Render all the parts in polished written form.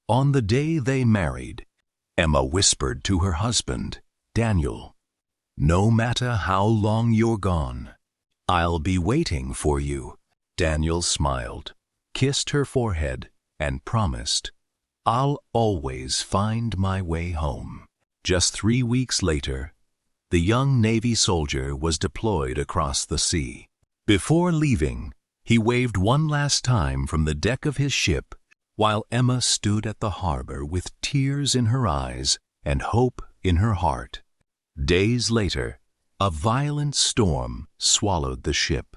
On the day they married, Emma whispered to her husband, Daniel, "No matter how long you're gone, I'll be waiting for you." Daniel smiled, kissed her forehead, and promised, "I'll always find my way home." Just 3 weeks later, the young Navy soldier was deployed across the sea. Before leaving, he waved one last time from the deck of his ship, while Emma stood at the harbor with tears in her eyes and hope in her heart. Days later, a violent storm swallowed the ship.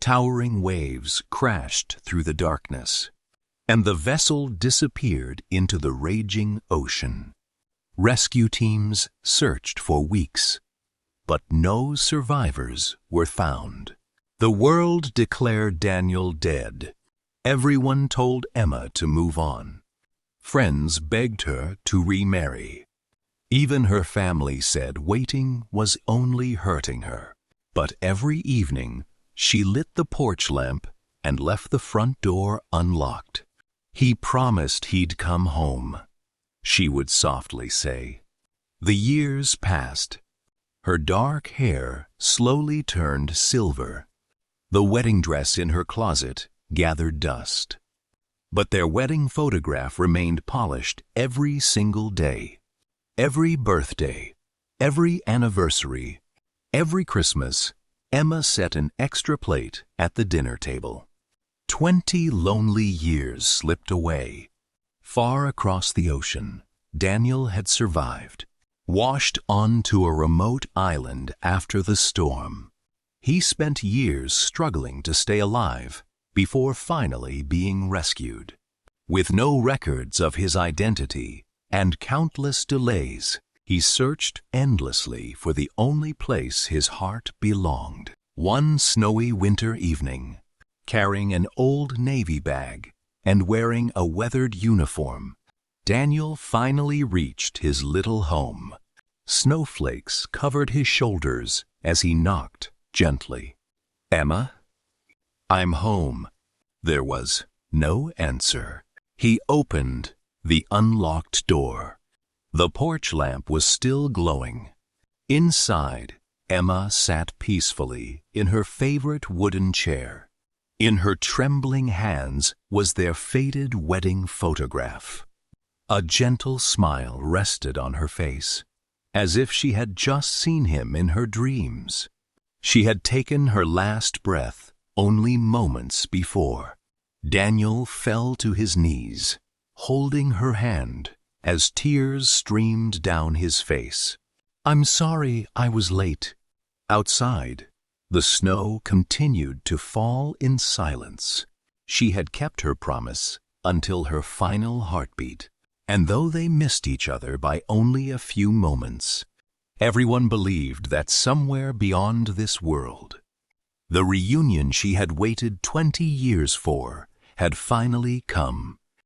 Towering waves crashed through the darkness, and the vessel disappeared into the raging ocean. Rescue teams searched for weeks, but no survivors were found. The world declared Daniel dead. Everyone told Emma to move on. Friends begged her to remarry. Even her family said waiting was only hurting her. But every evening, she lit the porch lamp and left the front door unlocked. "He promised he'd come home," she would softly say. The years passed. Her dark hair slowly turned silver. The wedding dress in her closet gathered dust. But their wedding photograph remained polished every single day. Every birthday, every anniversary, every Christmas, Emma set an extra plate at the dinner table. 20 lonely years slipped away. Far across the ocean, Daniel had survived, washed onto a remote island after the storm. He spent years struggling to stay alive before finally being rescued. With no records of his identity and countless delays, he searched endlessly for the only place his heart belonged. One snowy winter evening, carrying an old Navy bag and wearing a weathered uniform, Daniel finally reached his little home. Snowflakes covered his shoulders as he knocked gently. "Emma, I'm home." There was no answer. He opened the unlocked door. The porch lamp was still glowing. Inside, Emma sat peacefully in her favorite wooden chair. In her trembling hands was their faded wedding photograph. A gentle smile rested on her face, as if she had just seen him in her dreams. She had taken her last breath only moments before. Daniel fell to his knees, holding her hand as tears streamed down his face. "I'm sorry I was late." Outside, the snow continued to fall in silence. She had kept her promise until her final heartbeat, and though they missed each other by only a few moments, everyone believed that somewhere beyond this world, the reunion she had waited 20 years for had finally come.